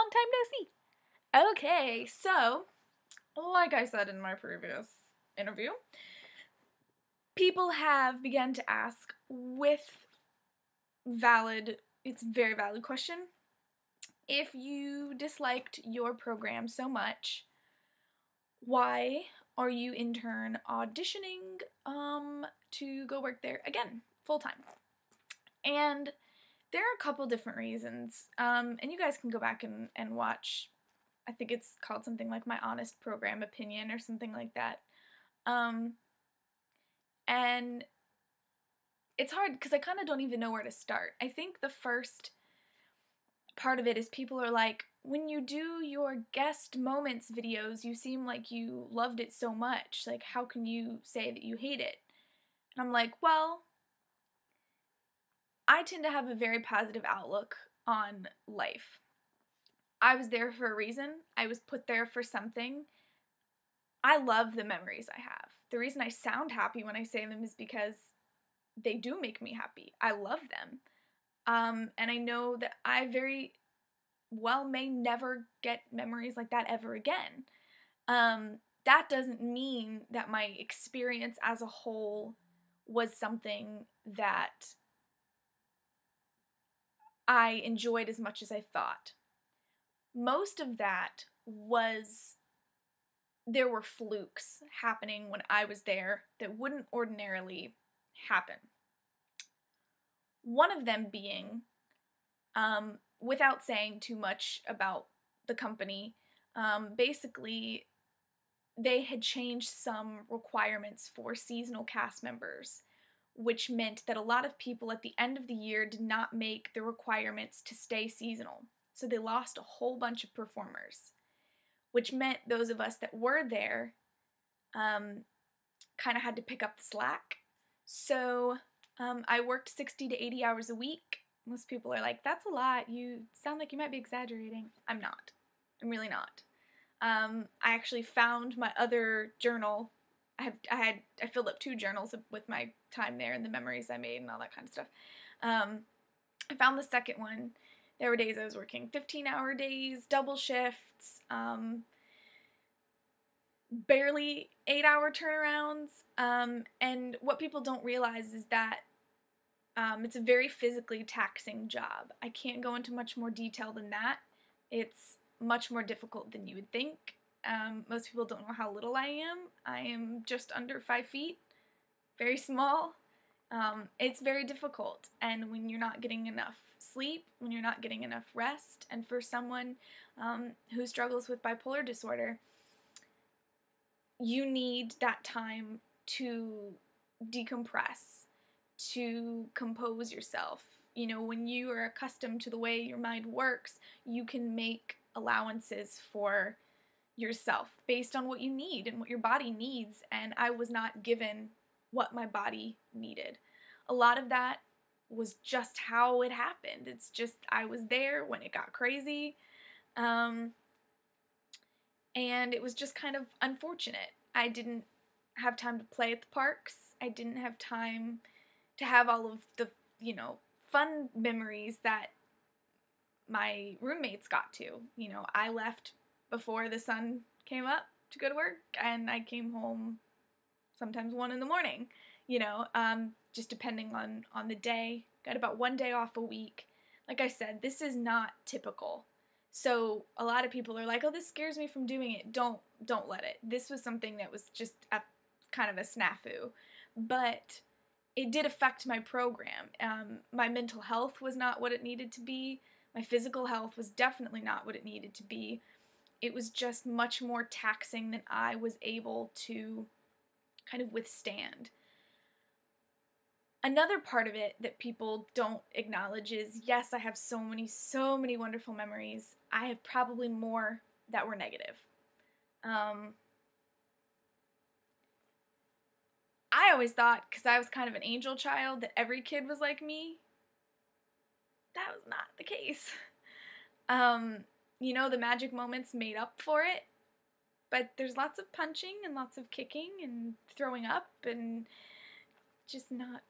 Long time no see. Okay, so, like I said in my previous interview, people have begun to ask it's a very valid question, if you disliked your program so much, why are you in turn auditioning to go work there again, full-time? And there are a couple different reasons, and you guys can go back and watch. I think it's called something like My Honest Program Opinion or something like that. And it's hard because I kind of don't even know where to start. I think the first part of it is people are like, when you do your guest moments videos, you seem like you loved it so much. Like, how can you say that you hate it? And I'm like, well, I tend to have a very positive outlook on life. I was there for a reason. I was put there for something. I love the memories I have. The reason I sound happy when I say them is because they do make me happy. I love them. And I know that I very well may never get memories like that ever again. That doesn't mean that my experience as a whole was something that I enjoyed as much as I thought. Most of that was, there were flukes happening when I was there that wouldn't ordinarily happen. One of them being, without saying too much about the company, basically they had changed some requirements for seasonal cast members, which meant that a lot of people at the end of the year did not make the requirements to stay seasonal. So they lost a whole bunch of performers, which meant those of us that were there kind of had to pick up the slack. So I worked 60 to 80 hours a week. Most people are like, that's a lot. You sound like you might be exaggerating. I'm not. I'm really not. I actually found my other journal. I filled up 2 journals with my time there and the memories I made and all that kind of stuff. I found the second one. There were days I was working 15-hour days, double shifts, barely 8-hour turnarounds. And what people don't realize is that it's a very physically taxing job. I can't go into much more detail than that. It's much more difficult than you would think. Most people don't know how little I am. I am just under 5 feet, very small. It's very difficult, and when you're not getting enough sleep, when you're not getting enough rest, and for someone who struggles with bipolar disorder, you need that time to decompress, to compose yourself. You know, when you are accustomed to the way your mind works, you can make allowances for yourself based on what you need and what your body needs, and I was not given what my body needed. A lot of that was just how it happened. It's just I was there when it got crazy, and it was just kind of unfortunate. I didn't have time to play at the parks. I didn't have time to have all of the, fun memories that my roommates got to. I left before the sun came up to go to work, and I came home sometimes 1 in the morning, just depending on the day. Got about 1 day off a week. Like I said, this is not typical. So a lot of people are like, oh, this scares me from doing it. Don't let it. This was something that was just a kind of a snafu. But it did affect my program. My mental health was not what it needed to be. My physical health was definitely not what it needed to be. It was just much more taxing than I was able to kind of withstand. Another part of it that people don't acknowledge is, yes, I have so many wonderful memories. I have probably more that were negative. I always thought, because I was kind of an angel child, that every kid was like me. That was not the case. The magic moments made up for it, but there's lots of punching and lots of kicking and throwing up and just not,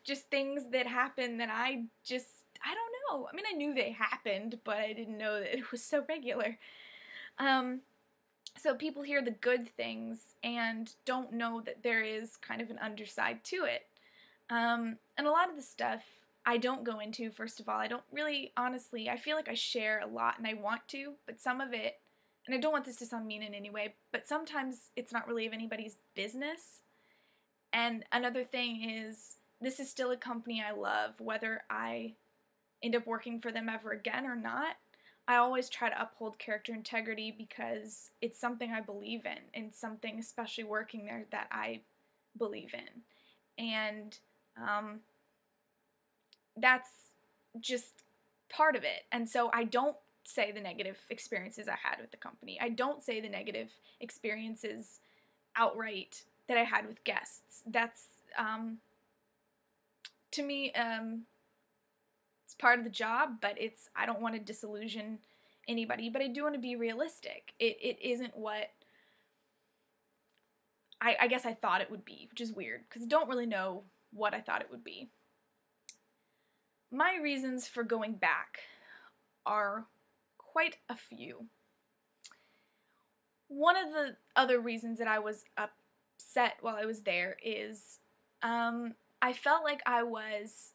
just things that happen that I don't know. I mean, I knew they happened, but I didn't know that it was so regular. So people hear the good things and don't know that there is kind of an underside to it. And a lot of the stuff I don't go into, first of all. I don't really, honestly, I feel like I share a lot and I want to, but some of it, and I don't want this to sound mean in any way, but sometimes it's not really of anybody's business. And another thing is, this is still a company I love, whether I end up working for them ever again or not. I always try to uphold character integrity because it's something I believe in, and something, especially working there, that I believe in. And that's just part of it. And so I don't say the negative experiences I had with the company. I don't say the negative experiences outright that I had with guests. That's, to me, it's part of the job, but I don't want to disillusion anybody, but I do want to be realistic. It isn't what I guess I thought it would be, which is weird, because I don't really know what I thought it would be. My reasons for going back are quite a few. One of the other reasons that I was upset while I was there is I felt like I was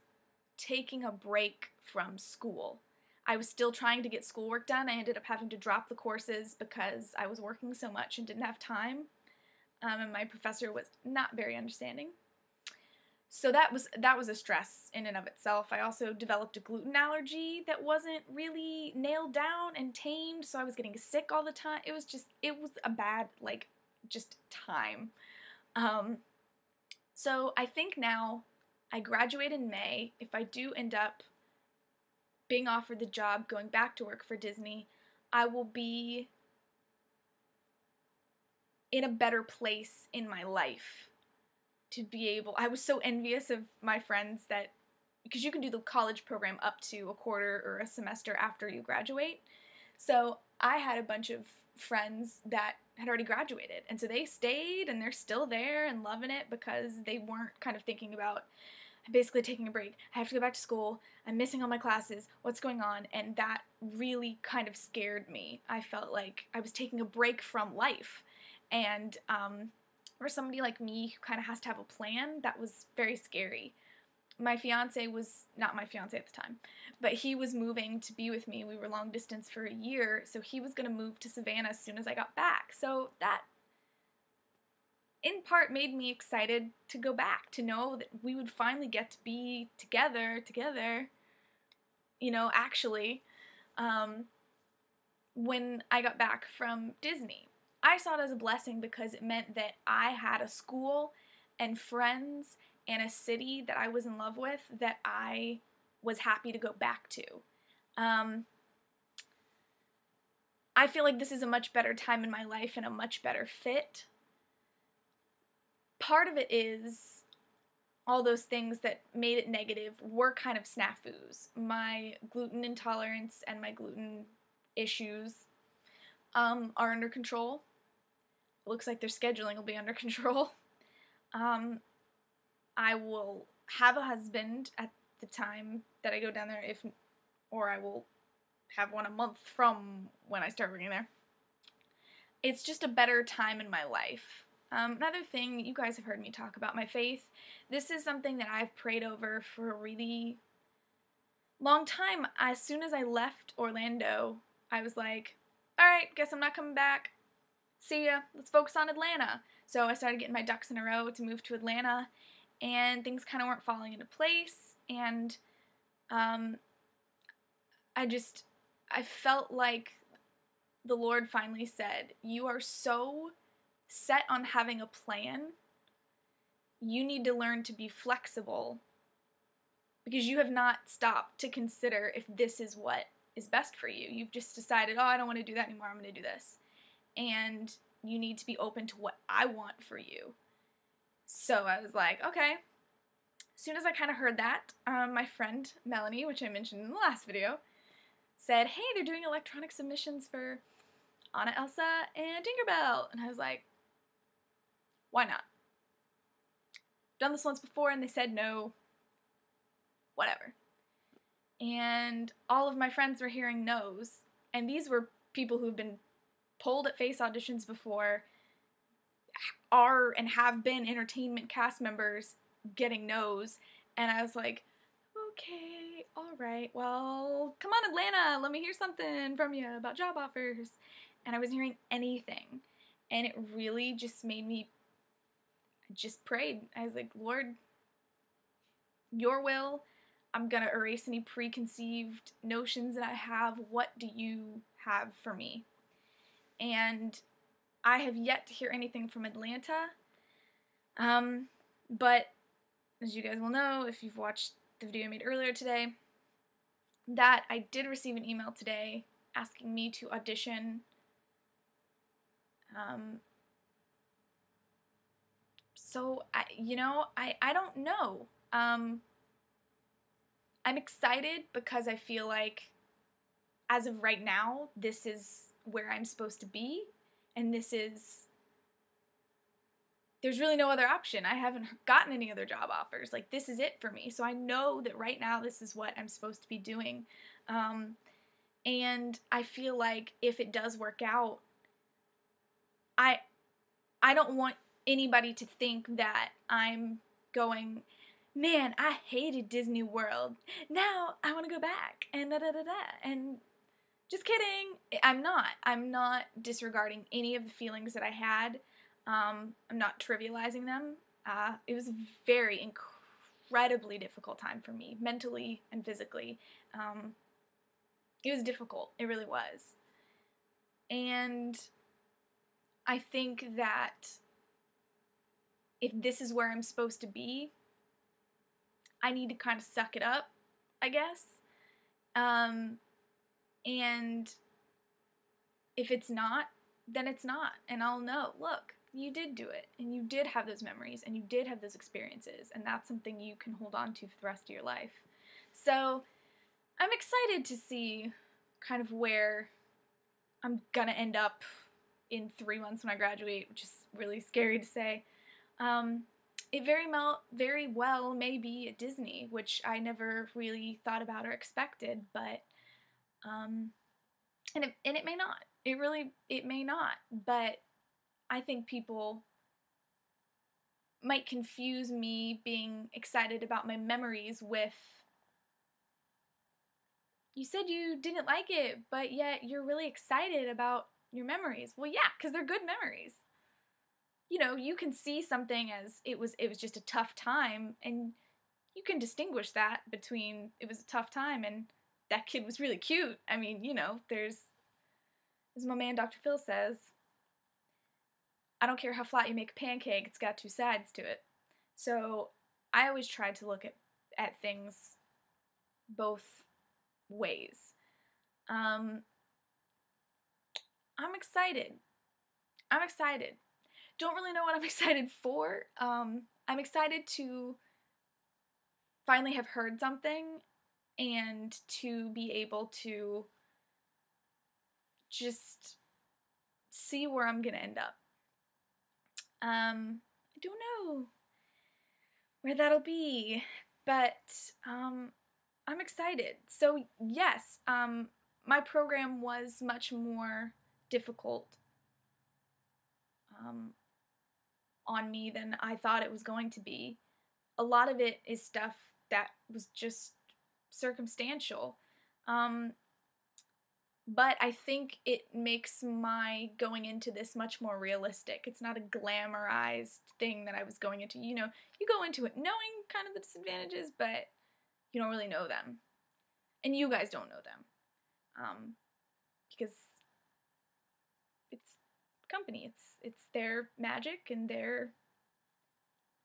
taking a break from school. I was still trying to get schoolwork done. I ended up having to drop the courses because I was working so much and didn't have time. And my professor was not very understanding. So that was a stress in and of itself. I also developed a gluten allergy that wasn't really nailed down and tamed, so I was getting sick all the time. It was a bad, just time. So I think now, I graduate in May. If I do end up being offered the job, going back to work for Disney, I will be in a better place in my life to be able. I was so envious of my friends that, because you can do the college program up to a quarter or a semester after you graduate. So I had a bunch of friends that had already graduated, and so they stayed and they're still there and loving it because they weren't kind of thinking about, I'm basically taking a break, I have to go back to school, I'm missing all my classes, what's going on? And that really kind of scared me. I felt like I was taking a break from life, and for somebody like me who kind of has to have a plan, that was very scary. My fiance was, not my fiance at the time, but he was moving to be with me. We were long distance for a year, so he was going to move to Savannah as soon as I got back. So that, in part, made me excited to go back, to know that we would finally get to be together, actually, when I got back from Disney. I saw it as a blessing because it meant that I had a school and friends and a city that I was in love with that I was happy to go back to. I feel like this is a much better time in my life and a much better fit. Part of it is all those things that made it negative were kind of snafus. My gluten intolerance and my gluten issues are under control. It looks like their scheduling will be under control. I will have a husband at the time that I go down there, or I will have one a month from when I start working there. It's just a better time in my life. Another thing, you guys have heard me talk about my faith. This is something that I've prayed over for a really long time. As soon as I left Orlando, I was like, alright, guess I'm not coming back. See ya, let's focus on Atlanta. So I started getting my ducks in a row to move to Atlanta, and things kind of weren't falling into place, and I felt like the Lord finally said, you are so set on having a plan, you need to learn to be flexible, because you have not stopped to consider if this is what is best for you. You've just decided, I don't want to do that anymore, I'm going to do this. And you need to be open to what I want for you. So I was like, okay. As soon as I kind of heard that, my friend Melanie, which I mentioned in the last video, said, hey, they're doing electronic submissions for Anna, Elsa, and Tinkerbell. And I was like, why not? Done this once before and they said no. Whatever. and all of my friends were hearing no's, and these were people who've been pulled at face auditions before, are and have been entertainment cast members getting no's, and I was like, okay, all right, well, come on, Atlanta, let me hear something from you about job offers. And I wasn't hearing anything, and it really just made me, I just prayed. I was like, Lord, your will. I'm gonna erase any preconceived notions that I have. What do you have for me? And I have yet to hear anything from Atlanta. But as you guys will know, if you've watched the video I made earlier today, that I did receive an email today asking me to audition. So I don't know. I'm excited because I feel like, as of right now, this is where I'm supposed to be, and there's really no other option. I haven't gotten any other job offers. Like, this is it for me. So I know that right now this is what I'm supposed to be doing. And I feel like if it does work out, I don't want anybody to think that I'm going, man, I hated Disney World. Now I want to go back and da da da da. And just kidding. I'm not disregarding any of the feelings that I had. I'm not trivializing them. It was a very incredibly difficult time for me, mentally and physically. It was difficult. It really was. And I think that if this is where I'm supposed to be, I need to kind of suck it up, I guess. And if it's not, then it's not. And I'll know, look, you did do it, and you did have those memories, and you did have those experiences, and that's something you can hold on to for the rest of your life. So I'm excited to see kind of where I'm gonna end up in 3 months when I graduate, which is really scary to say. It very well may be at Disney, which I never really thought about or expected, but and it may not. It may not, but I think people might confuse me being excited about my memories with, you said you didn't like it, but yet you're really excited about your memories. Well, yeah, because they're good memories. You know, you can see something as it was just a tough time, and you can distinguish that between it was a tough time and that kid was really cute. I mean, you know, there's, as my man Dr. Phil says, I don't care how flat you make a pancake, it's got two sides to it. So I always try to look at things both ways. I'm excited. I'm excited. Don't really know what I'm excited for. I'm excited to finally have heard something and to be able to just see where I'm gonna end up. I don't know where that'll be, but I'm excited. So yes, my program was much more difficult on me than I thought it was going to be. A lot of it is stuff that was just circumstantial. But I think it makes my going into this much more realistic. It's not a glamorized thing that I was going into. You know, you go into it knowing kind of the disadvantages, but you don't really know them. And you guys don't know them. Because it's company. It's their magic and their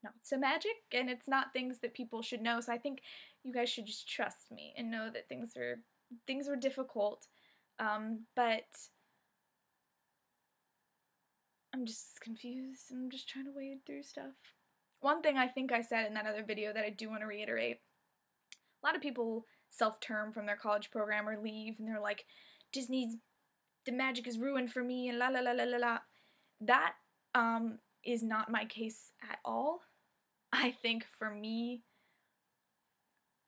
not so magic, and it's not things that people should know. So I think you guys should just trust me and know that things were difficult. But I'm just confused. I'm just trying to wade through stuff. One thing I think I said in that other video that I do want to reiterate, a lot of people self-term from their college program or leave, and they're like, Disney's, the magic is ruined for me, and la la la la la la. That is not my case at all. I think for me,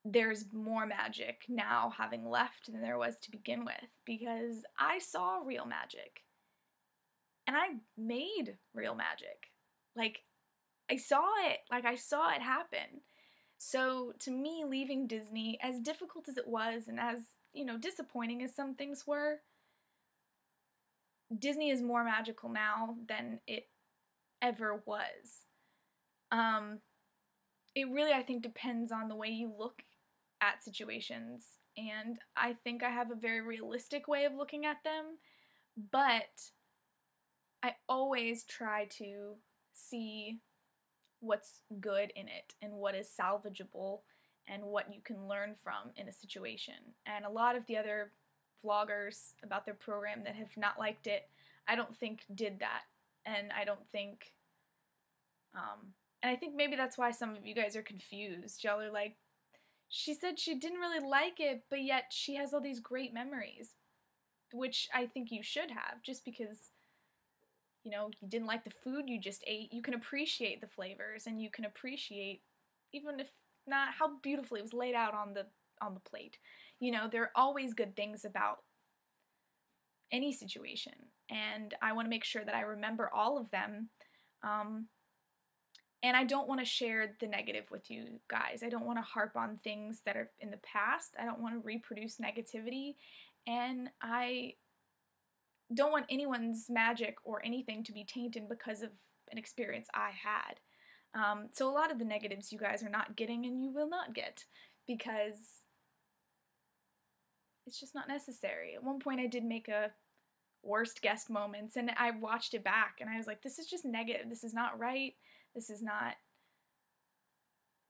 there's more magic now having left than there was to begin with, because I saw real magic and I made real magic. Like, I saw it. Like, I saw it happen. So, to me, leaving Disney, as difficult as it was and as, disappointing as some things were, Disney is more magical now than it ever was. It really, I think, depends on the way you look at situations, and I think I have a very realistic way of looking at them, but I always try to see what's good in it and what is salvageable and what you can learn from in a situation. And a lot of the other vloggers about their program that have not liked it, I don't think did that. And I don't think, and I think maybe that's why some of you guys are confused. Y'all are like, she said she didn't really like it, but yet she has all these great memories, which I think you should have, just because, you didn't like the food you just ate. You can appreciate the flavors, and you can appreciate, even if not, how beautifully it was laid out on the plate. There are always good things about any situation, and I want to make sure that I remember all of them. And I don't want to share the negative with you guys. I don't want to harp on things that are in the past. I don't want to reproduce negativity. And I don't want anyone's magic or anything to be tainted because of an experience I had. So a lot of the negatives you guys are not getting, and you will not get, because it's just not necessary. At one point I did make a worst guest moments, and I watched it back and I was like, this is just negative. This is not right. This is not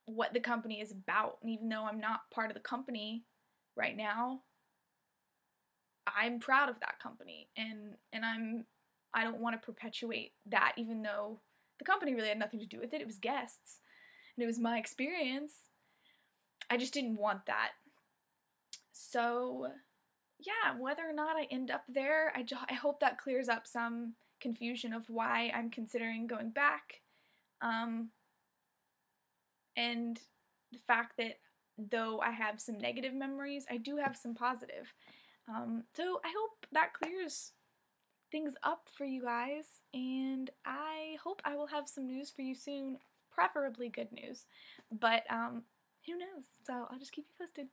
what the company is about. And even though I'm not part of the company right now, I'm proud of that company, and I don't want to perpetuate that, even though the company really had nothing to do with it. It was guests, and it was my experience. I just didn't want that. So, yeah, whether or not I end up there, I hope that clears up some confusion of why I'm considering going back. And the fact that though I have some negative memories, I do have some positive. So I hope that clears things up for you guys, and I hope I will have some news for you soon, preferably good news, but who knows, so I'll just keep you posted.